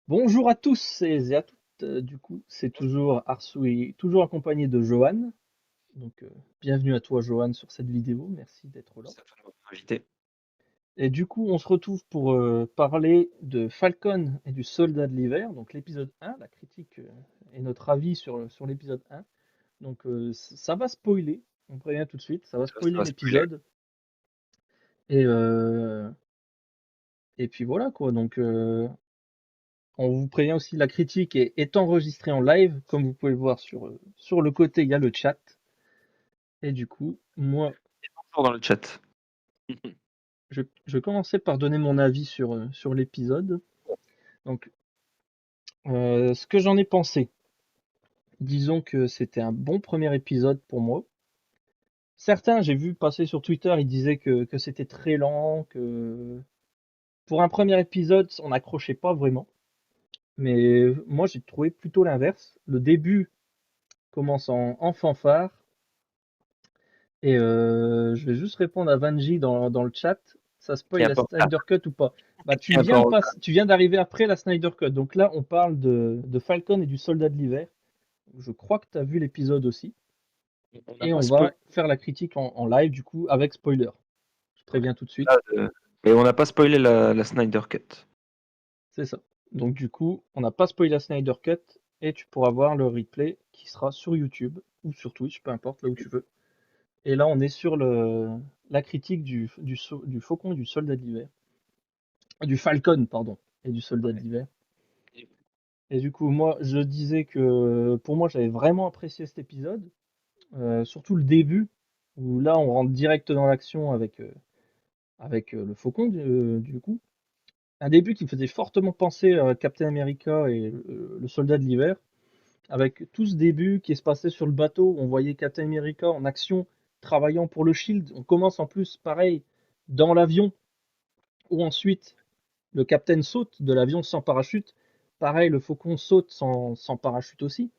Bonjour à tous et à toutes. Du coup, c'est toujours Arsoui, toujours accompagné de Johan. Bienvenue à toi, Johan, sur cette vidéo. Merci d'être là. Ça fait longtemps invité. Et du coup, on se retrouve pour parler de Falcon et du Soldat de l'hiver. Donc, l'épisode 1, la critique et notre avis sur l'épisode 1. Ça va spoiler. On prévient tout de suite. Ça va Ça spoiler va spoiler. l'épisode. Et, euh, et puis voilà, quoi. On vous prévient aussi, la critique est enregistrée en live. Comme vous pouvez le voir sur le côté, il y a le chat. Et du coup, moi, Toujours dans le chat. je commençais par donner mon avis sur l'épisode. Donc, ce que j'en ai pensé, disons que c'était un bon premier épisode pour moi. Certains, j'ai vu passer sur Twitter, ils disaient que c'était très lent, que pour un premier épisode, on n'accrochait pas vraiment. Mais moi, j'ai trouvé plutôt l'inverse. Le début commence en fanfare. Et je vais juste répondre à Vanji dans le chat. Ça Qui spoil la apporte, ah, Snyder Cut ou pas? Bah, qui apporte. tu viens d'arriver après la Snyder Cut. Donc là, on parle de Falcon et du Soldat de l'hiver. Je crois que tu as vu l'épisode aussi. On n'a Et pas on va spoilé. faire la critique en live, du coup, avec spoiler. Je Ouais. préviens tout de suite. Là, mais on n'a pas spoilé la Snyder Cut. C'est ça. Donc du coup, on n'a pas spoilé la Snyder Cut. Et tu pourras voir le replay qui sera sur YouTube ou sur Twitch, peu importe, là où tu veux. Et là, on est sur la critique du Faucon et du Soldat de l'hiver. Du Falcon, pardon, et du Soldat Ouais. d'hiver. Et du coup, moi, je disais que pour moi, j'avais vraiment apprécié cet épisode, surtout le début, où là, on rentre direct dans l'action avec le Faucon, du coup. Un début qui me faisait fortement penser à Captain America et le Soldat de l'hiver, avec tout ce début qui se passait sur le bateau, où on voyait Captain America en action, travaillant pour le Shield. On commence en plus, pareil, dans l'avion, où ensuite le capitaine saute de l'avion sans parachute. Pareil, le faucon saute sans parachute aussi.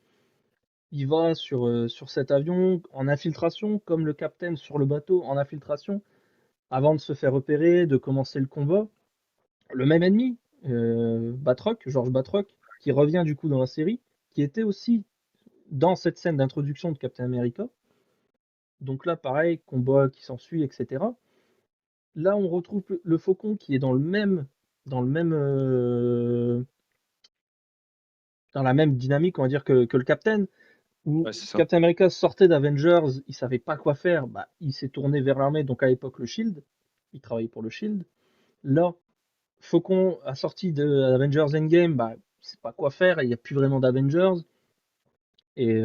Il va sur cet avion en infiltration, comme le capitaine sur le bateau en infiltration, avant de se faire repérer, de commencer le combat. Le même ennemi, Batroc, George Batroc, qui revient du coup dans la série, qui était aussi dans cette scène d'introduction de Captain America. Donc là, pareil, combat qui s'ensuit, etc. Là, on retrouve le faucon qui est dans le même, dans la même dynamique, on va dire, que le Captain, où Ouais, c'est ça. Captain America sortait d'Avengers, il savait pas quoi faire, bah, il s'est tourné vers l'armée, donc à l'époque le Shield, il travaillait pour le Shield. Là, Faucon a sorti de Avengers Endgame, bah, il sait pas quoi faire, il n'y a plus vraiment d'Avengers, et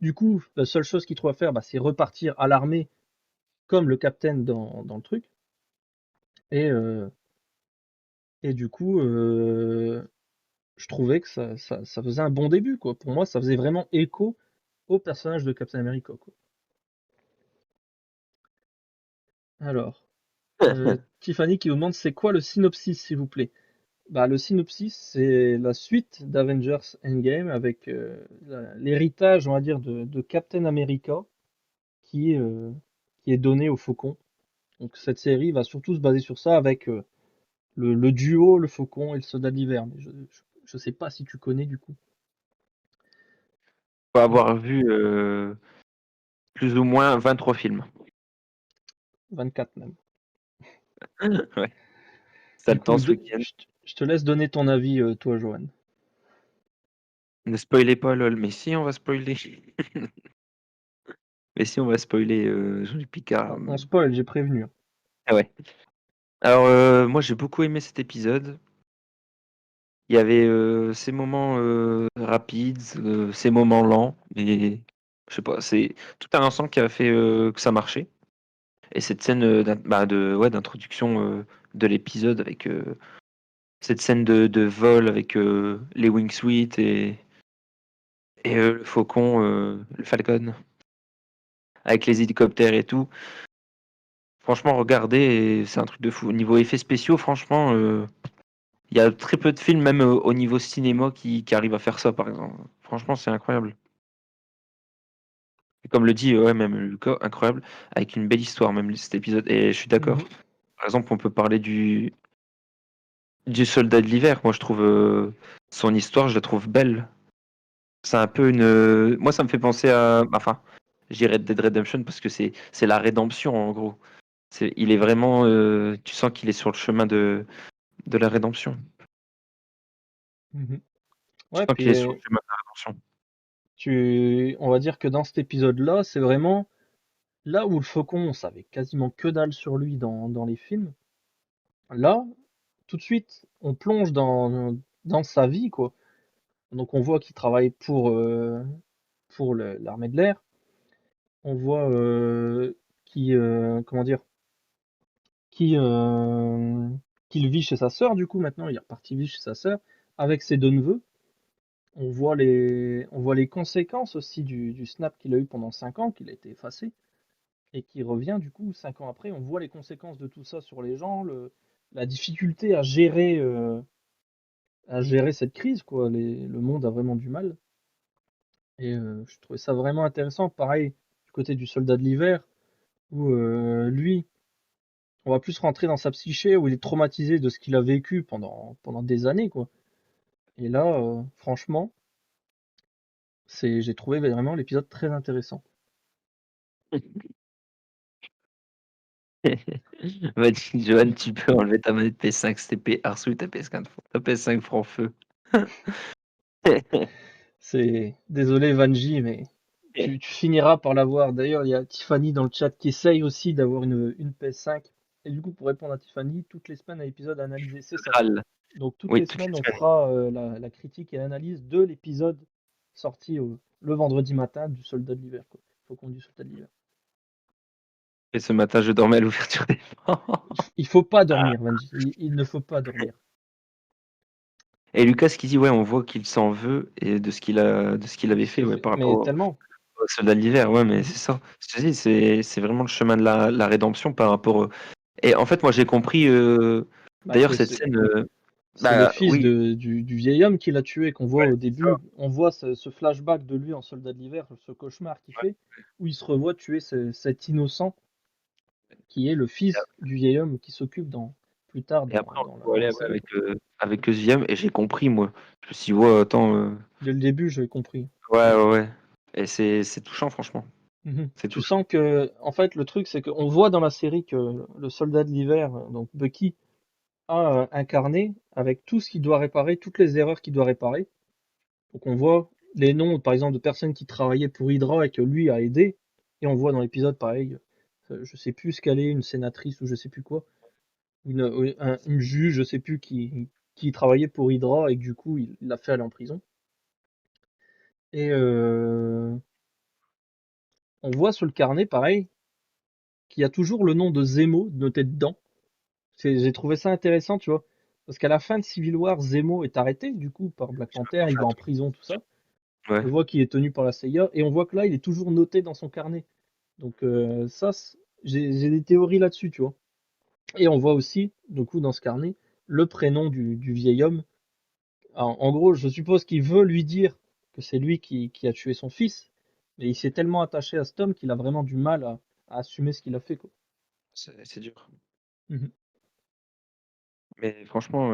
du coup, la seule chose qu'il trouve à faire, bah, c'est repartir à l'armée, comme le Captain dans le truc, et, euh, et du coup, je trouvais que ça faisait un bon début, quoi. Pour moi, ça faisait vraiment écho au personnage de Captain America, quoi. Alors, Tiffany qui vous demande c'est quoi le synopsis, s'il vous plaît? Bah, le synopsis, c'est la suite d'Avengers Endgame avec l'héritage, on va dire, de Captain America qui, euh, qui est donné au Faucon. Donc, cette série va surtout se baser sur ça avec le duo, le Faucon et le Soldat de l'Hiver. Mais je sais pas si tu connais du coup. Faut Donc, avoir vu plus ou moins 23 films. 24 même. Ouais. Ça Du le temps coup, ce week-end. je te laisse donner ton avis, toi, Johan. Ne spoilez pas LOL, mais si on va spoiler. Mais si on va spoiler Jean-Luc Picard. On spoil, j'ai prévenu, hein. Ah ouais. Alors moi j'ai beaucoup aimé cet épisode. Il y avait ces moments rapides, ces moments lents, mais je sais pas, c'est tout un ensemble qui a fait que ça marchait. Et cette scène ouais, d'introduction de l'épisode avec cette scène de vol avec les wingsuits et le faucon, le Falcon, avec les hélicoptères et tout. Franchement, regardez, et c'est un truc de fou. Au niveau effets spéciaux, franchement, il y a très peu de films, même au niveau cinéma, qui arrivent à faire ça, par exemple. Franchement, c'est incroyable. Et comme le dit ouais, même Lucas, incroyable, avec une belle histoire, même cet épisode. Et je suis d'accord. Mhm. Par exemple, on peut parler du soldat de l'hiver, moi je trouve son histoire, je la trouve belle. C'est un peu une. Moi, ça me fait penser à. Enfin, je dirais Dead Redemption parce que c'est la rédemption en gros. Il est vraiment. Tu sens qu'il est sur le chemin de la rédemption. Mhm. Tu Ouais, sens puis qu'il est sur le chemin de la rédemption. on va dire que dans cet épisode-là, c'est vraiment là où le Faucon, on savait quasiment que dalle sur lui dans les films. Là, tout de suite, on plonge dans sa vie, quoi. Donc on voit qu'il travaille pour l'armée de l'air. On voit comment dire, qui, qu'il vit chez sa sœur, du coup, maintenant, il est reparti vivre chez sa sœur, avec ses deux neveux. On voit les conséquences aussi du snap qu'il a eu pendant 5 ans, qu'il a été effacé, et qui revient, du coup, 5 ans après. On voit les conséquences de tout ça sur les gens, la difficulté à gérer cette crise, quoi. Le monde a vraiment du mal. Et je trouvais ça vraiment intéressant. Pareil, du côté du soldat de l'hiver, où lui, on va plus rentrer dans sa psyché, où il est traumatisé de ce qu'il a vécu pendant des années, quoi. Et là, franchement, j'ai trouvé vraiment l'épisode très intéressant. Vas-y, Johan, tu peux enlever ta manette PS5, c'était Arsu, ta PS5 franc feu. Désolé Vanji, mais tu finiras par l'avoir. D'ailleurs, il y a Tiffany dans le chat qui essaye aussi d'avoir une PS5. Et du coup, pour répondre à Tiffany, toutes les semaines, un épisode analysé, c'est ça. Graal. Donc toutes Oui, les toutes les semaines, on semaines. fera la critique et l'analyse de l'épisode sorti le vendredi matin du Soldat de l'hiver, quoi. Faucon du Soldat de l'hiver. Et ce matin, je dormais à l'ouverture des portes. Il faut pas dormir, Vanji. Il ne faut pas dormir. Et Lucas qui dit ouais, on voit qu'il s'en veut et de ce qu'il De avait ce fait qu'il ouais, fait. par Mais rapport tellement. au soldat de l'hiver. Ouais, mais Mhm. c'est ça. Je te dis, c'est vraiment le chemin de la rédemption par rapport. Et en fait, moi j'ai compris. Bah, D'ailleurs, cette scène. c'est le Bah fils oui, du vieil homme qui l'a tué, qu'on voit ouais, au c'est ça. début. On voit ce flashback de lui en soldat de l'hiver, ce cauchemar qu'il fait, où il se revoit tuer cet innocent qui est le fils du vieil homme qui s'occupe plus tard Et après, on le voit dans aller la ouais, série, quoi. avec Eusviam et j'ai compris moi. Je me suis dit, ouais, attends. Dès le début, j'avais compris. Ouais, ouais, ouais. Et c'est touchant, franchement. Mhm. C'est Tu touchant. sens que, en fait, le truc, c'est qu'on voit dans la série que le soldat de l'hiver, donc Bucky, a incarné avec tout ce qu'il doit réparer, toutes les erreurs qu'il doit réparer. Donc on voit les noms, par exemple, de personnes qui travaillaient pour Hydra et que lui a aidé. Et on voit dans l'épisode, pareil, je sais plus ce qu'elle est, une sénatrice ou je sais plus quoi, une juge, je sais plus qui travaillait pour Hydra et que du coup il l'a fait aller en prison. Et on voit sur le carnet, pareil, qu'il y a toujours le nom de Zemo noté dedans. J'ai trouvé ça intéressant, tu vois. Parce qu'à la fin de Civil War, Zemo est arrêté, du coup, par Black Panther, il va en prison, tout ça. Ouais. On voit qu'il est tenu par la CIA, et on voit que là, il est toujours noté dans son carnet. Donc ça, j'ai des théories là-dessus, tu vois. Et on voit aussi, du coup, dans ce carnet, le prénom du vieil homme. En gros, je suppose qu'il veut lui dire que c'est lui qui a tué son fils, mais il s'est tellement attaché à cet homme qu'il a vraiment du mal à assumer ce qu'il a fait, quoi. C'est dur. Mhm. Mais franchement,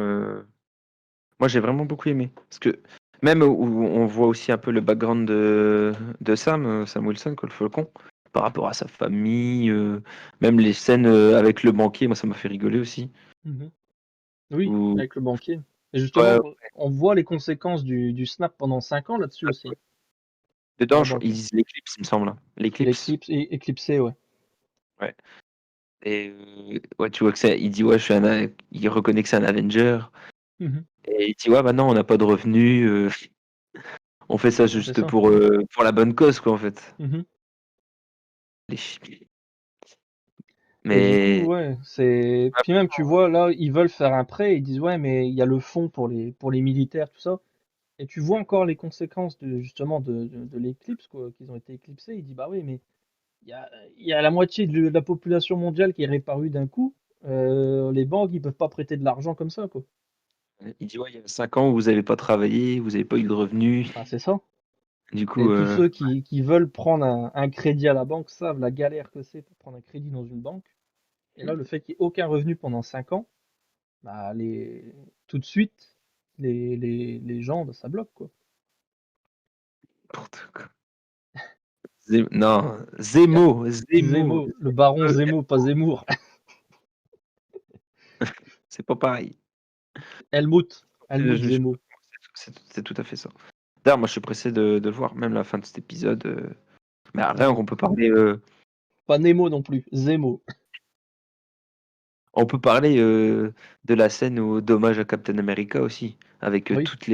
moi j'ai vraiment beaucoup aimé. Parce que même où on voit aussi un peu le background de Sam Wilson, quoi, le Faucon, par rapport à sa famille, même les scènes avec le banquier, moi ça m'a fait rigoler aussi. Mhm. Oui, Où, avec le banquier. Et ouais, justement, on voit les conséquences du snap pendant 5 ans là-dessus aussi, dans dedans, la banque. ils disent l'éclipse, il me semble, hein. L'éclipse. L'éclipse, éclipsé, ouais. Ouais. Et ouais, tu vois que il dit ouais, il reconnaît que c'est un Avenger. Mhm. Et il dit ouais, bah non, on n'a pas de revenus. On fait ça Bah, c'est juste ça. pour la bonne cause, quoi, en fait. Mhm. Les chi- Et du coup, Mais ouais, c'est. Puis même, tu vois, là, ils veulent faire un prêt, ils disent, ouais, mais il y a le fonds pour les militaires, tout ça. Et tu vois encore les conséquences justement de l'éclipse, quoi, qu'ils ont été éclipsés. Il dit, bah oui, mais il y a, il y a la moitié de la population mondiale qui est réparue d'un coup. Les banques, ils peuvent pas prêter de l'argent comme ça, quoi. il dit ouais, il y a 5 ans où vous n'avez pas travaillé, vous n'avez pas eu de revenus. Bah, c'est ça. Du Et coup, tous ceux qui veulent prendre un crédit à la banque savent la galère que c'est pour prendre un crédit dans une banque. Et là, le fait qu'il n'y ait aucun revenu pendant 5 ans, bah, tout de suite, les gens, bah, ça bloque, quoi. N'importe quoi. Non, Zemo, Zemo. Zemo, le baron Euh, Zemo, pas Zemmour. C'est pas pareil. Helmut, Je- Helmut je- Zemo. c'est tout à fait ça. D'ailleurs, moi, je suis pressé de le voir, même la fin de cet épisode. Mais rien qu'on peut parler, Pas Nemo non plus, Zemo. on peut parler de la scène d'hommage à Captain America aussi, avec Oui. toutes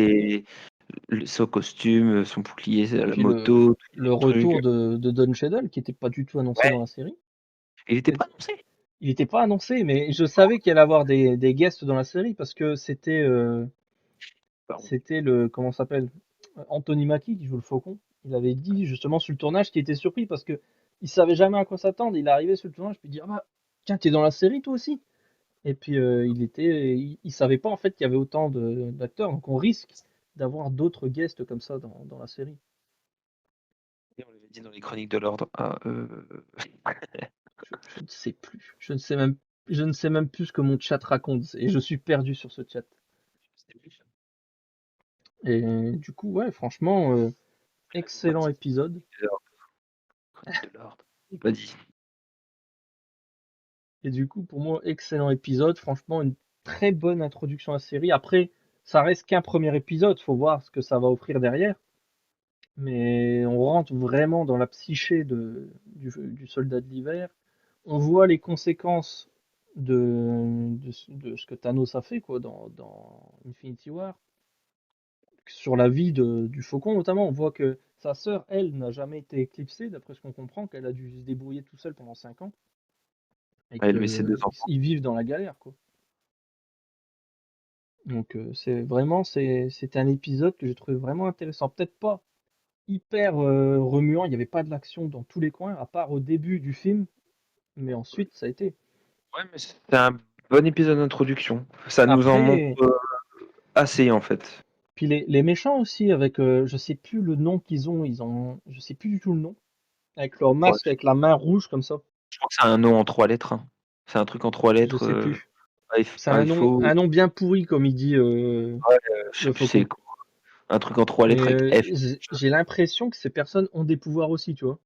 son costume, son bouclier, Et la puis moto, tous le les trucs. retour de Don Cheadle, qui n'était pas du tout annoncé Ouais, dans la série. il était pas annoncé. Il n'était pas annoncé, mais je savais qu'il allait avoir des guests dans la série parce que Pardon. c'était comment ça s'appelle? Anthony Mackie qui joue le Faucon. Il avait dit justement sur le tournage qu'il était surpris parce que il savait jamais à quoi s'attendre. Il est arrivé sur le tournage puis il dit ah bah tiens t'es dans la série toi aussi. Et puis il savait pas en fait qu'il y avait autant d'acteurs donc on risque d'avoir d'autres guests comme ça dans la série. Et on l'avait dit dans les chroniques de l'ordre. Je ne sais plus. Je ne sais même plus ce que mon chat raconte et je suis perdu sur ce chat. Et du coup ouais franchement excellent épisode. Chroniques de l'ordre. Pas dit. Et du coup, pour moi, excellent épisode. Franchement, une très bonne introduction à la série. Après, ça reste qu'un premier épisode. Faut voir ce que ça va offrir derrière. Mais on rentre vraiment dans la psyché du soldat de l'hiver. On voit les conséquences de ce que Thanos a fait quoi, dans Infinity War. Sur la vie du Faucon, notamment. On voit que sa sœur, elle, n'a jamais été éclipsée, d'après ce qu'on comprend, qu'elle a dû se débrouiller tout seule pendant 5 ans. Et À élever ses 2 enfants. qu'ils vivent dans la galère, quoi. Donc c'est un épisode que j'ai trouvé vraiment intéressant. Peut-être pas hyper remuant, il n'y avait pas de l'action dans tous les coins, à part au début du film, mais ensuite ça a été. Ouais, mais c'est un bon épisode d'introduction. Ça nous en montre Après, assez, en fait. puis les méchants aussi, avec je sais plus le nom qu'ils ont, je sais plus du tout le nom, avec leur Ouais, masque, avec la main rouge comme ça, je crois que c'est un nom en 3 lettres, hein. C'est un truc en 3 je lettres, sais plus. C'est IFO, un nom bien pourri comme il dit ouais, je sais le plus c'est faucon. quoi. Un truc en 3 lettres Mais avec F. j'ai l'impression que ces personnes ont des pouvoirs aussi, tu vois.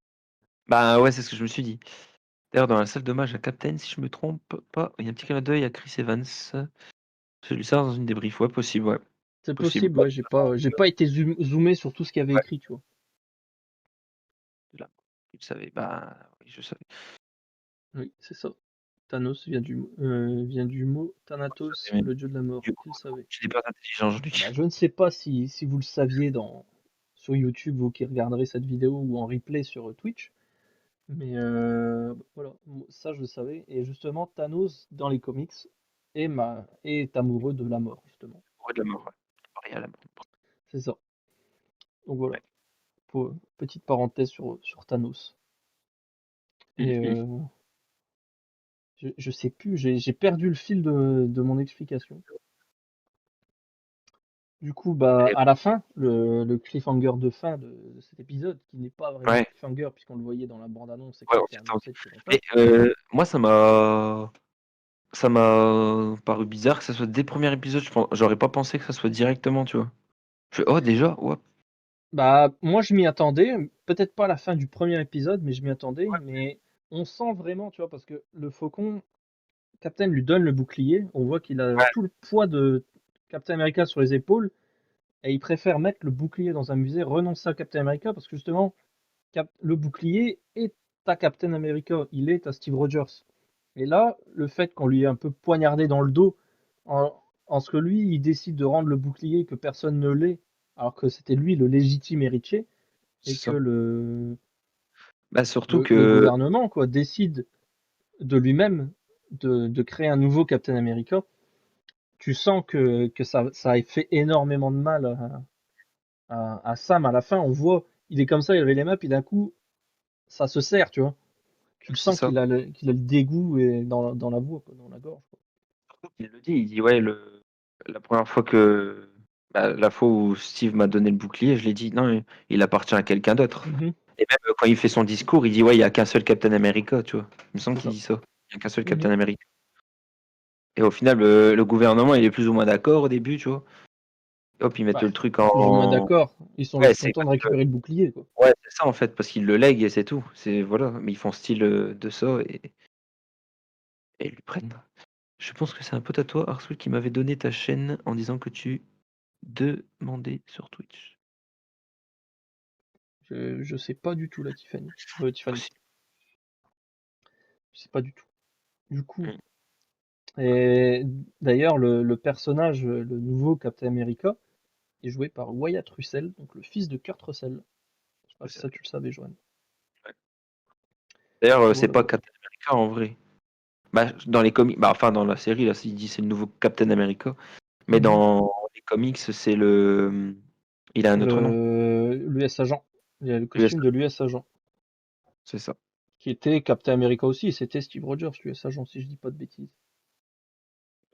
Bah ouais, c'est ce que je me suis dit. D'ailleurs, dans la salle d'hommage à Captain, si je me trompe pas, il y a un petit clin d'œil à Chris Evans. J'ai lu ça dans une débrief. Ouais, possible, ouais. C'est Possible. possible, Bah, ouais, j'ai pas été zoomé sur tout ce qu'il y avait ouais, écrit, tu vois. là. Je savais. Bah oui, je savais. Oui, c'est ça. Thanos vient du mot Thanatos, Mais le dieu de la mort. du coup, Tu le savais. je n'ai pas d'intelligence, Ah bah, Jean-Luc. je ne sais pas si vous le saviez sur YouTube, vous qui regarderez cette vidéo ou en replay sur Twitch. Mais voilà, ça je le savais. Et justement, Thanos, dans les comics, est amoureux de la mort, justement. Ouais, de la mort, ouais. Pareil à la mort. C'est ça. Donc voilà, Ouais. petite parenthèse sur Thanos. Et je sais plus, j'ai perdu le fil de mon explication. Du coup, bah, Et- à la fin, le cliffhanger de fin de cet épisode, qui n'est pas vraiment un ouais, cliffhanger puisqu'on le voyait dans la bande-annonce et que ouais, on c'était s'y attend. annoncé depuis longtemps. Mais moi, ça m'a paru bizarre que ça soit dès le premier épisode. J'aurais pas pensé que ça soit directement, tu vois. Je fais, oh, déjà, ouais. Bah, moi je m'y attendais, peut-être pas à la fin du premier épisode, mais je m'y attendais, mais on sent vraiment, tu vois, parce que le Faucon, Captain lui donne le bouclier, on voit qu'il a Ouais, tout le poids de Captain America sur les épaules, et il préfère mettre le bouclier dans un musée, renoncer à Captain America, parce que justement, le bouclier est à Captain America, il est à Steve Rogers. Et là, le fait qu'on lui ait un peu poignardé dans le dos, en ce que lui, il décide de rendre le bouclier que personne ne l'est, alors que c'était lui le légitime héritier, et c'est que ça. Bah, surtout le que. gouvernement quoi, décide de lui-même de créer un nouveau Captain America, tu sens que ça a fait énormément de mal à Sam à la fin. On voit, il est comme ça, il avait les mains, puis d'un coup, ça se serre, tu vois. Tu le C'est sens ça. qu'il a le dégoût et dans la voix, quoi, dans la gorge. Quoi. Il le dit, il dit ouais, la première fois que la fois où Steve m'a donné le bouclier, je l'ai dit non, il appartient à quelqu'un d'autre. Mhm, Et même quand il fait son discours, il dit ouais, il y a qu'un seul Captain America, tu vois. Il me semble c'est qu'il ça. dit ça. Il y a qu'un seul Captain Mhm. America. Et au final, le gouvernement, il est plus ou moins d'accord au début, tu vois. Hop, ils mettent Bah, le truc plus ou moins en. d'accord. Ils sont Ouais, juste contents de récupérer le bouclier, quoi. ouais, c'est ça en fait, parce qu'ils le lèguent et c'est tout. C'est voilà, mais ils font style de ça et ils le prennent. Je pense que c'est un pote à toi, Arsul, qui m'avait donné ta chaîne en disant que tu demandais sur Twitch. Je sais pas du tout, là, Tiffany. Tiffany. Possible. Je sais pas du tout. Du coup, Mm. et d'ailleurs, le personnage, le nouveau Captain America, est joué par Wyatt Russell, donc le fils de Kurt Russell. Je sais pas si ça tu le savais, Joanne. Ouais. D'ailleurs, c'est Voilà, pas voilà. Captain America en vrai. Bah, dans les comics, bah, enfin dans la série, là, il dit c'est le nouveau Captain America. Mais Mhm. dans les comics, c'est le. Il a un autre nom. L'US Agent. Il y a le US, costume de l'US Agent. c'est ça. Qui était Captain America aussi, et c'était Steve Rogers, l'US Agent, si je dis pas de bêtises.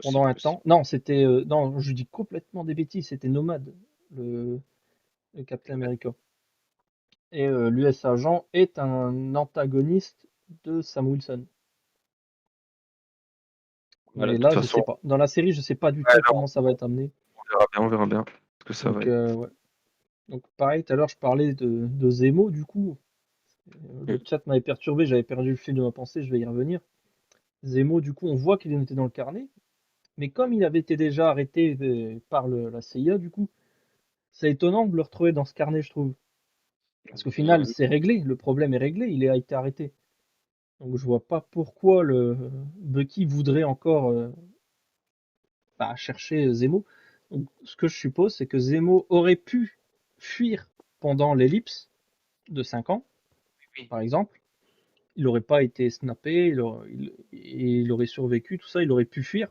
Pendant Possible, un possible. temps. Non, c'était. Non, je dis complètement des bêtises, c'était Nomad, le, le Captain America. Et l'US Agent est un antagoniste de Sam Wilson. Voilà, Mais de toute là, je façon, sais pas. Dans la série, je sais pas du ouais, tout non, comment ça va être amené. on verra bien ce que ça va Donc, être. ouais. Donc, pareil, tout à l'heure, je parlais de Zemo, du coup. Le Mm. chat m'avait perturbé, j'avais perdu le fil de ma pensée, je vais y revenir. Zemo, du coup, on voit qu'il était dans le carnet. Mais comme il avait été déjà arrêté par la CIA, du coup, c'est étonnant de le retrouver dans ce carnet, je trouve. Parce qu'au final, c'est réglé, le problème est réglé, il a été arrêté. Donc je vois pas pourquoi le Bucky voudrait encore chercher Zemo. Donc ce que je suppose, c'est que Zemo aurait pu fuir pendant l'ellipse de 5 ans, Oui, par exemple. Il n'aurait pas été snappé, il aurait survécu, tout ça, il aurait pu fuir.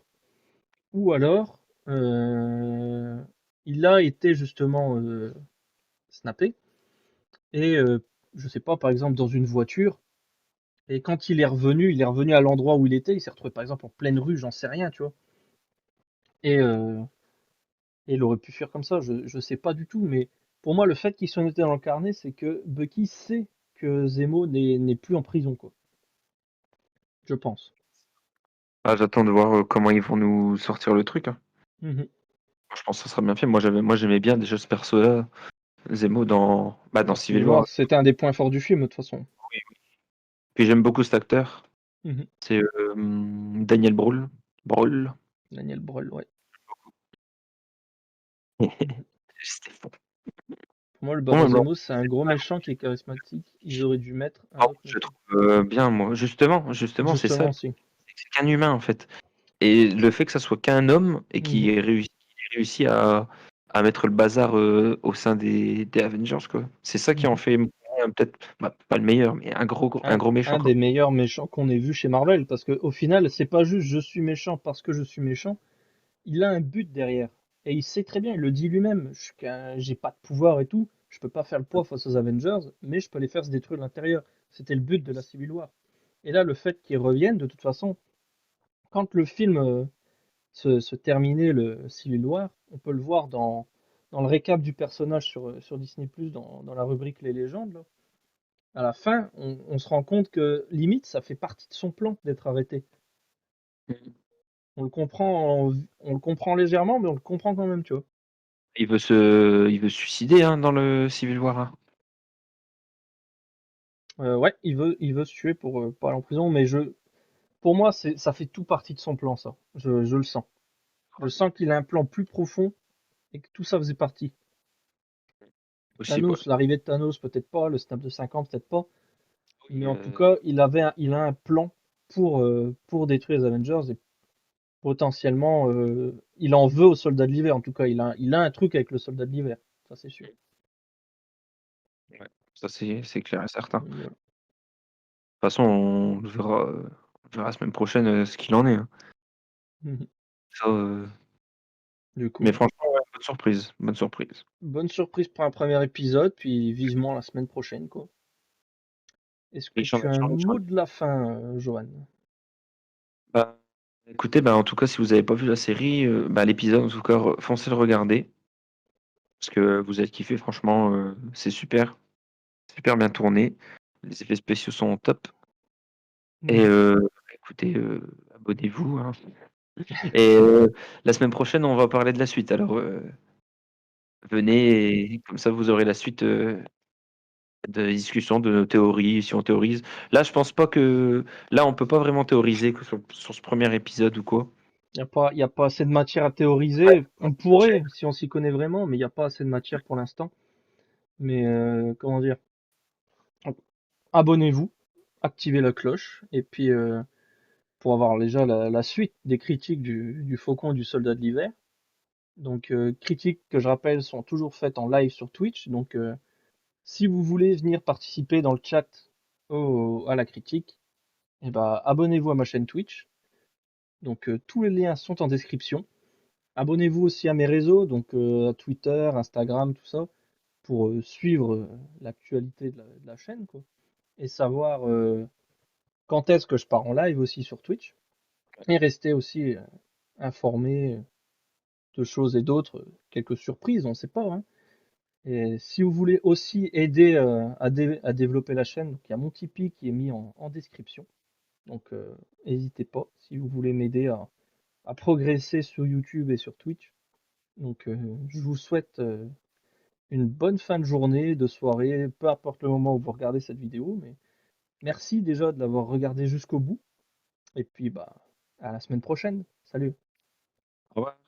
Ou alors, euh, il a été justement snappé. Et je sais pas, par exemple, dans une voiture. Et quand il est revenu à l'endroit où il était. Il s'est retrouvé, par exemple, en pleine rue, j'en sais rien, tu vois. Et, euh, et il aurait pu fuir comme ça, je sais pas du tout. Mais pour moi, le fait qu'il soit noté dans le carnet, c'est que Bucky sait que Zemo n'est plus en prison, quoi. Je pense. ah, j'attends de voir comment ils vont nous sortir le truc, hein. Mhm. Je pense que ça sera bien fait. Moi, j'aimais bien déjà ce perso-là, Zemo dans Dans Civil Civil War. War, c'était un des points forts du film, de toute façon. Oui. Puis j'aime beaucoup cet acteur. Mhm. C'est Daniel Brühl. Brühl. Daniel Brühl, ouais. Mhm. C'était fou. Pour moi, le Bon, Baron mais bon, Zemo, c'est un gros méchant qui est charismatique. Ils auraient dû mettre un autre je méchant. trouve bien, moi. Justement, c'est ça. Justement, aussi. C'est qu'un humain, en fait. Et le fait que ça soit qu'un homme et Mhm. qu'il ait réussi à mettre le bazar au sein des Avengers, quoi. C'est ça qui en Mhm. fait peut-être pas le meilleur, mais un gros méchant, Un quoi. des meilleurs méchants qu'on ait vu chez Marvel, parce que au final, c'est pas juste je suis méchant parce que je suis méchant, il a un but derrière. Et il sait très bien, il le dit lui-même, j'ai pas de pouvoir et tout, je peux pas faire le poids face aux Avengers, mais je peux les faire se détruire de l'intérieur. C'était le but de la Civil War. Et là, le fait qu'ils reviennent, de toute façon, quand le film se terminait, le Civil War, on peut le voir dans le récap du personnage sur Disney+, dans la rubrique Les légendes, là. À la fin, on se rend compte que limite, ça fait partie de son plan d'être arrêté. On le comprend légèrement, mais on le comprend quand même, tu vois. Il veut se suicider hein, dans le Civil War, hein. Ouais, il veut se tuer pour pas aller en prison, mais pour moi, ça fait tout partie de son plan, ça. Je le sens. Je sens qu'il a un plan plus profond et que tout ça faisait partie. Possible, ouais. Thanos, l'arrivée de Thanos, peut-être pas, le snap de 5 ans, peut-être pas. Oui, Mais en tout cas, il a un plan pour détruire les Avengers et potentiellement, il en veut aux soldats de l'hiver. En tout cas, il a un truc avec le soldat de l'hiver. Ça, c'est sûr. ouais. Ça, c'est clair et certain. De toute Voilà. façon, on verra la semaine prochaine ce qu'il en est, hein. Mhm. Ça, Du mais coup, franchement, ouais, bonne surprise. Bonne surprise. bonne surprise pour un premier épisode, puis vivement la semaine prochaine, quoi. Est-ce que Riche en tu as un échanges. mot de la fin, Johan? Bah, écoutez, bah, en tout cas, si vous n'avez pas vu la série, bah, l'épisode, en tout cas, foncez le regarder. Parce que vous allez kiffer, franchement, c'est super. Super bien tourné. Les effets spéciaux sont au top. Et Mhm. écoutez, abonnez-vous, hein. Et la semaine prochaine, on va parler de la suite. Alors, venez et comme ça, vous aurez la suite de discussion de nos théories, si on théorise. Là, je pense pas que. Là, on peut pas vraiment théoriser que sur ce premier épisode ou quoi. Y a pas assez de matière à théoriser. Ouais. On pourrait, si on s'y connaît vraiment, mais il n'y a pas assez de matière pour l'instant. Mais comment dire? Abonnez-vous, activez la cloche, et puis pour avoir déjà la suite des critiques du Faucon et du Soldat de l'hiver. Donc critiques que je rappelle sont toujours faites en live sur Twitch. Donc si vous voulez venir participer dans le chat à la critique, eh ben, abonnez-vous à ma chaîne Twitch. Donc tous les liens sont en description. Abonnez-vous aussi à mes réseaux, donc à Twitter, Instagram, tout ça, pour suivre l'actualité de la chaîne, quoi, et savoir quand est-ce que je pars en live aussi sur Twitch, et rester aussi informé de choses et d'autres, quelques surprises, on ne sait pas, hein. Et si vous voulez aussi aider à développer la chaîne, donc il y a mon Tipeee qui est mis en description. Donc n'hésitez pas si vous voulez m'aider à progresser sur YouTube et sur Twitch. Donc je vous souhaite une bonne fin de journée, de soirée, peu importe le moment où vous regardez cette vidéo. Mais merci déjà de l'avoir regardé jusqu'au bout. Et puis bah à la semaine prochaine. Salut. Au revoir.